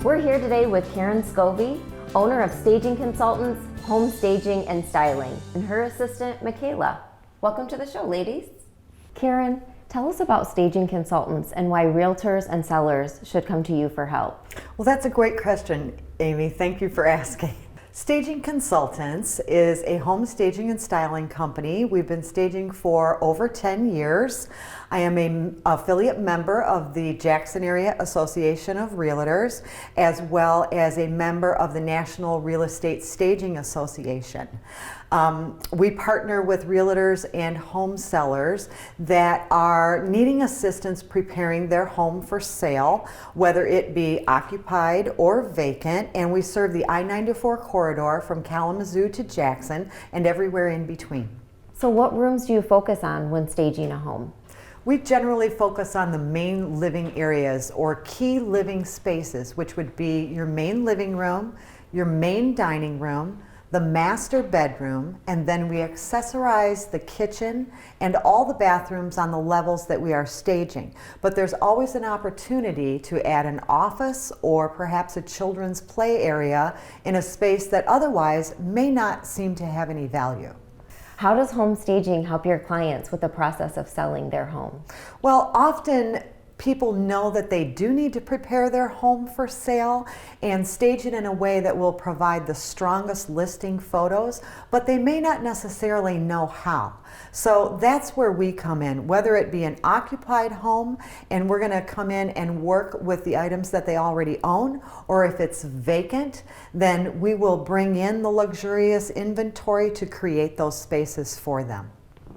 We're here today with Karen Scovey, owner of Staging Consultants, Home Staging and Styling, and her assistant, Michaela. Welcome to the show, ladies. Karen, tell us about Staging Consultants and why realtors and sellers should come to you for help. Well, that's a great question, Amy. Thank you for asking. Staging Consultants is a home staging and styling company. We've been staging for over 10 years. I am an affiliate member of the Jackson Area Association of Realtors, as well as a member of the National Real Estate Staging Association. We partner with realtors and home sellers that are needing assistance preparing their home for sale, whether it be occupied or vacant, and we serve the I-94 corridor from Kalamazoo to Jackson and everywhere in between. So what rooms do you focus on when staging a home? We generally focus on the main living areas or key living spaces, which would be your main living room, your main dining room, the master bedroom, and then we accessorize the kitchen and all the bathrooms on the levels that we are staging. But there's always an opportunity to add an office or perhaps a children's play area in a space that otherwise may not seem to have any value. How does home staging help your clients with the process of selling their home? Well, often people know that they do need to prepare their home for sale and stage it in a way that will provide the strongest listing photos, but they may not necessarily know how. So that's where we come in, whether it be an occupied home and we're going to come in and work with the items that they already own, or if it's vacant, then we will bring in the luxurious inventory to create those spaces for them.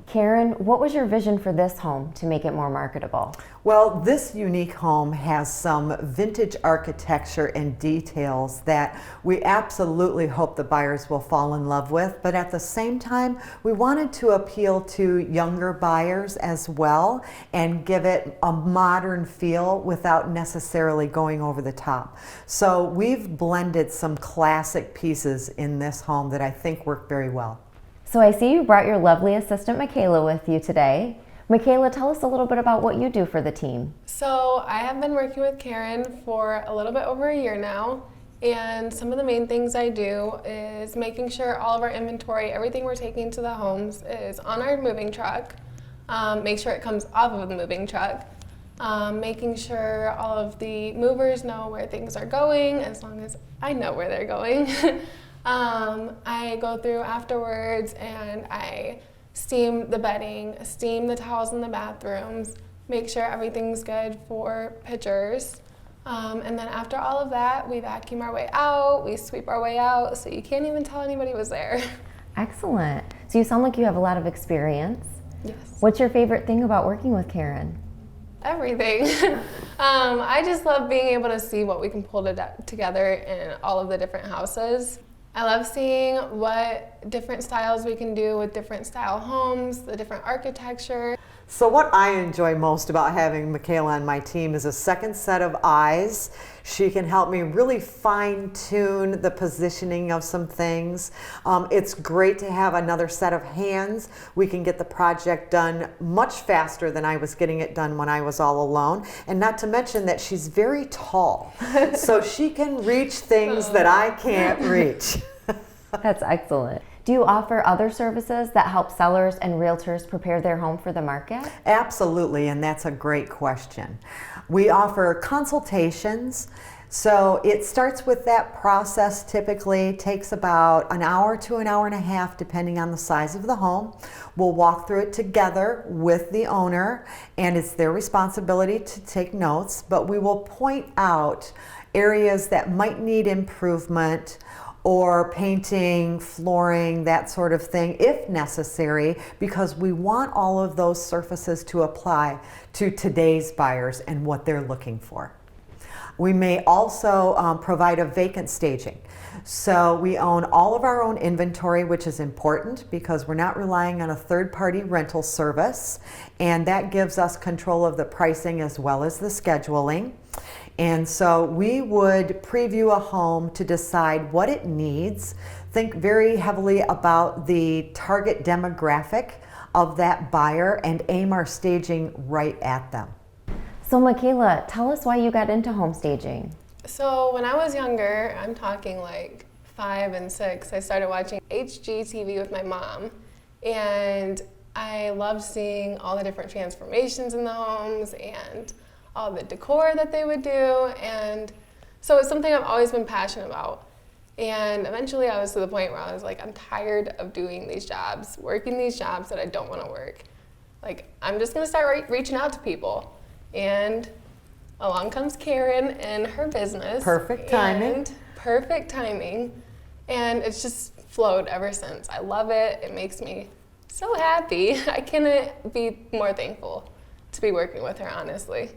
Karen, what was your vision for this home to make it more marketable? Well, this unique home has some vintage architecture and details that we absolutely hope the buyers will fall in love with, but at the same time, we wanted to appeal to younger buyers as well and give it a modern feel without necessarily going over the top. So we've blended some classic pieces in this home that I think work very well. So I see you brought your lovely assistant Michaela with you today. Michaela, tell us a little bit about what you do for the team. So I have been working with Karen for a little bit over a year now, and some of the main things I do is making sure all of our inventory, everything we're taking to the homes is on our moving truck, make sure it comes off of the moving truck, making sure all of the movers know where things are going, as long as I know where they're going. I go through afterwards and I steam the bedding, steam the towels in the bathrooms, make sure everything's good for pictures. And then after all of that, we vacuum our way out, we sweep our way out, so you can't even tell anybody was there. Excellent. So you sound like you have a lot of experience. Yes. What's your favorite thing about working with Karen? Everything. I just love being able to see what we can pull together in all of the different houses. I love seeing what different styles we can do with different style homes, the different architecture. So what I enjoy most about having Michaela on my team is a second set of eyes. She can help me really fine-tune the positioning of some things. It's great to have another set of hands. We can get the project done much faster than I was getting it done when I was all alone. And not to mention that she's very tall, so she can reach things that I can't reach. That's excellent. Do you offer other services that help sellers and realtors prepare their home for the market? Absolutely, and that's a great question. We offer consultations. So it starts with that process, typically takes about an hour to an hour and a half depending on the size of the home. We'll walk through it together with the owner, and it's their responsibility to take notes, but we will point out areas that might need improvement or painting, flooring, that sort of thing, if necessary, because we want all of those surfaces to apply to today's buyers and what they're looking for. We may also provide a vacant staging. So we own all of our own inventory, which is important because we're not relying on a third-party rental service, and that gives us control of the pricing as well as the scheduling. And so we would preview a home to decide what it needs, think very heavily about the target demographic of that buyer, and aim our staging right at them. So Michaela, tell us why you got into home staging. So when I was younger, I'm talking like 5 and 6, I started watching HGTV with my mom, and I loved seeing all the different transformations in the homes and all the decor that they would do, and so it's something I've always been passionate about. And eventually I was to the point where I was like, I'm tired of doing these jobs, working these jobs that I don't want to work. Like, I'm just going to start reaching out to people. And along comes Karen and her business. Perfect timing. And perfect timing. And it's just flowed ever since. I love it. It makes me so happy. I cannot be more thankful to be working with her, honestly.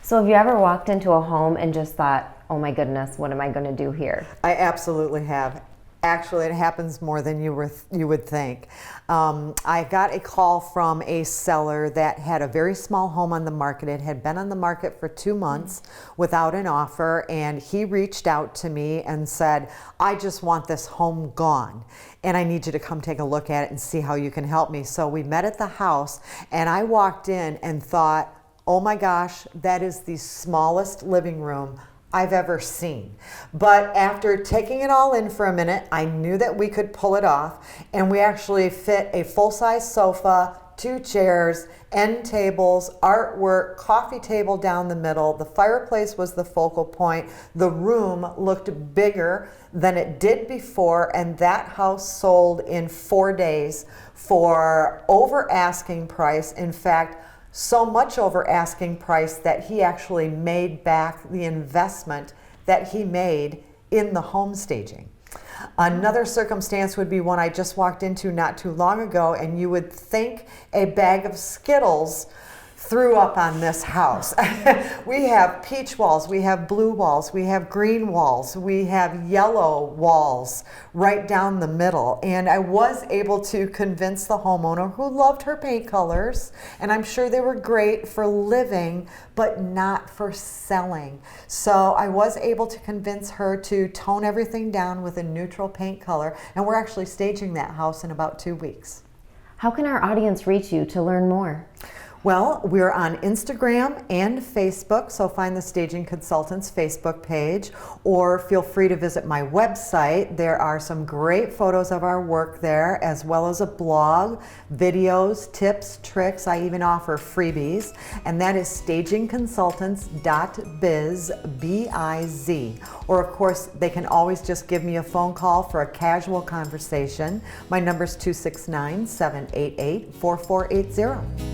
So have you ever walked into a home and just thought, oh my goodness, what am I going to do here? I absolutely have. Actually, it happens more than you would think. I got a call from a seller that had a very small home on the market. It had been on the market for 2 months without an offer, and he reached out to me and said, I just want this home gone, and I need you to come take a look at it and see how you can help me. So we met at the house, and I walked in and thought, oh my gosh, that is the smallest living room I've ever seen. But after taking it all in for a minute, I knew that we could pull it off, and we actually fit a full-size sofa, 2 chairs, end tables, artwork, coffee table down the middle. The fireplace was the focal point. The room looked bigger than it did before, and that house sold in 4 days for over asking price. In fact, so much over asking price that he actually made back the investment that he made in the home staging. Another circumstance would be one I just walked into not too long ago, and you would think a bag of Skittles threw up on this house. We have peach walls, we have blue walls, we have green walls, we have yellow walls right down the middle. And I was able to convince the homeowner, who loved her paint colors, and I'm sure they were great for living, but not for selling. So I was able to convince her to tone everything down with a neutral paint color, and we're actually staging that house in about 2 weeks. How can our audience reach you to learn more? Well, we're on Instagram and Facebook, so find the Staging Consultants Facebook page, or feel free to visit my website. There are some great photos of our work there, as well as a blog, videos, tips, tricks. I even offer freebies, and that is stagingconsultants.biz, B-I-Z. Or of course, they can always just give me a phone call for a casual conversation. My number is 269-788-4480.